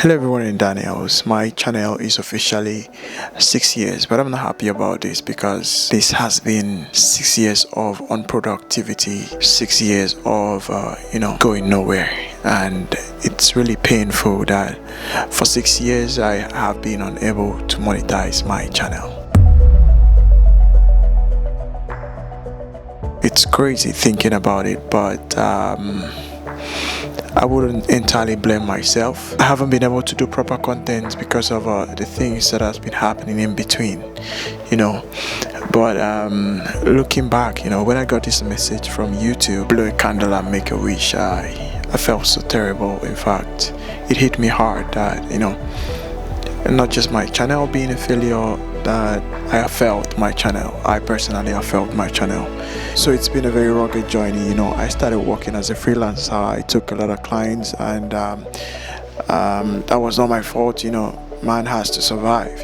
Hello everyone in Daniels. My channel is officially 6 years, but I'm not happy about this because this has been 6 years of unproductivity, 6 years of going nowhere, and it's really painful that for 6 years I have been unable to monetize my channel. It's crazy thinking about it, but I wouldn't entirely blame myself. I haven't been able to do proper content because of the things that has been happening in between, But looking back, when I got this message from YouTube, blow a candle and make a wish, I felt so terrible. In fact, it hit me hard that, not just my channel being a failure, that I felt my channel. I personally have felt my channel. So it's been a very rugged journey. I started working as a freelancer. I took a lot of clients, and that was not my fault. Man has to survive.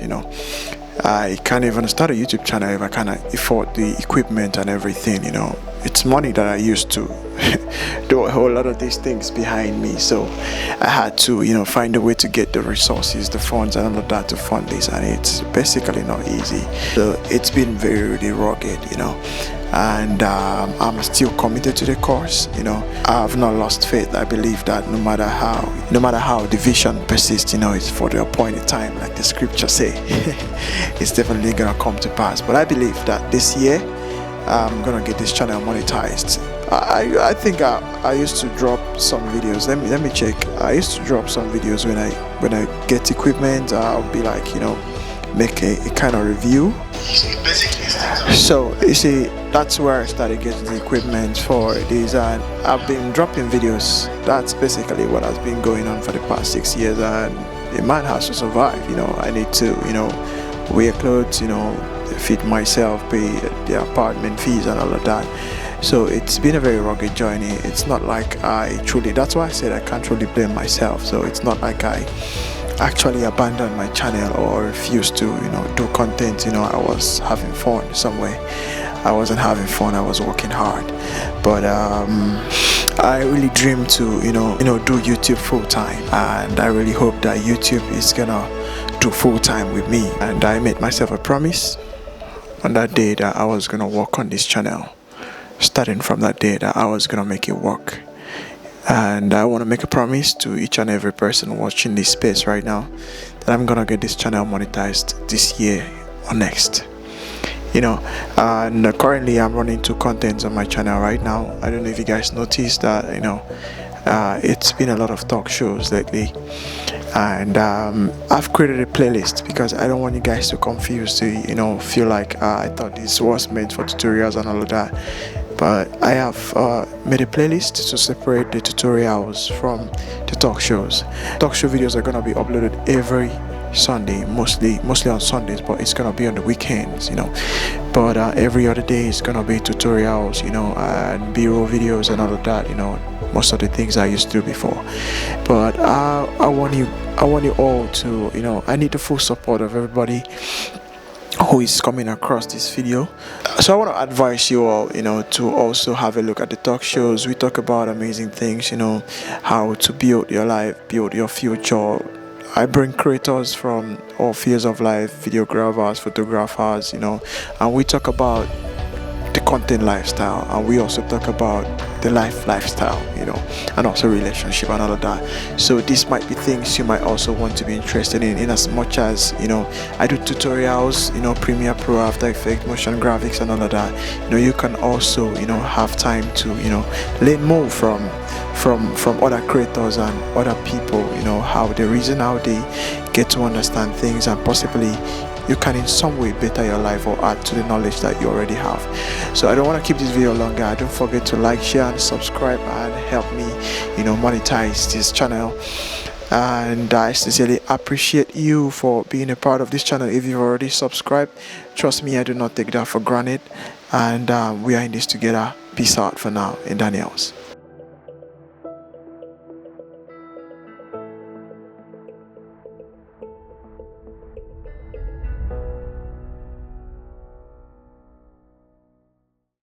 I can't even start a YouTube channel if I can't afford the equipment and everything. It's money that I used to do a whole lot of these things behind me. So I had to, find a way to get the resources, the funds, and all of that to fund this. And it's basically not easy. So it's been very, really rugged, And I'm still committed to the cause. I have not lost faith. I believe that no matter how the vision persists, it's for the appointed time, like the scripture say. It's definitely gonna come to pass. But I believe that this year I'm gonna get this channel monetized. I think I used to drop some videos. Let me check. I used to drop some videos when I get equipment. I'll be like, make a kind of review. So you see, that's where I started getting the equipment for this, and I've been dropping videos. That's basically what has been going on for the past 6 years, and a man has to survive. I need to wear clothes, feed myself, pay the apartment fees and all of that. So it's been a very rugged journey. It's not like that's why I said I can't really blame myself. So it's not like I actually abandoned my channel or refused to do content. I was having fun somewhere. I wasn't having fun, I was working hard. But I really dream to do YouTube full time, and I really hope that YouTube is gonna do full time with me. And I made myself a promise on that day that I was gonna work on this channel. Starting from that day, that I was gonna make it work. And I want to make a promise to each and every person watching this space right now that I'm gonna get this channel monetized this year or next. And currently I'm running 2 contents on my channel right now. I don't know if you guys noticed that it's been a lot of talk shows lately, and I've created a playlist because I don't want you guys to confuse, to feel like I thought this was made for tutorials and all of that. But I have made a playlist to separate the tutorials from the talk shows. Talk show videos are gonna be uploaded every Sunday, mostly on Sundays, but it's gonna be on the weekends, But every other day is gonna be tutorials, and B-roll videos and all of that, most of the things I used to do before. But I want you all to, I need the full support of everybody who is coming across this video. So I want to advise you all, to also have a look at the talk shows. We talk about amazing things, how to build your life, build your future. I bring creators from all fields of life, videographers, photographers, and we talk about the content lifestyle, and we also talk about the lifestyle, and also relationship and all of that. So these might be things you might also want to be interested in as much as I do tutorials, Premiere Pro, After Effects, motion graphics and all of that. You can also have time to learn more from other creators and other people, how they reason, how they get to understand things, and possibly you can in some way better your life or add to the knowledge that you already have. So I don't want to keep this video longer. Don't forget to like, share and subscribe and help me monetize this channel. And I sincerely appreciate you for being a part of this channel. If you've already subscribed, trust me, I do not take that for granted. And we are in this together. Peace out for now in Daniels.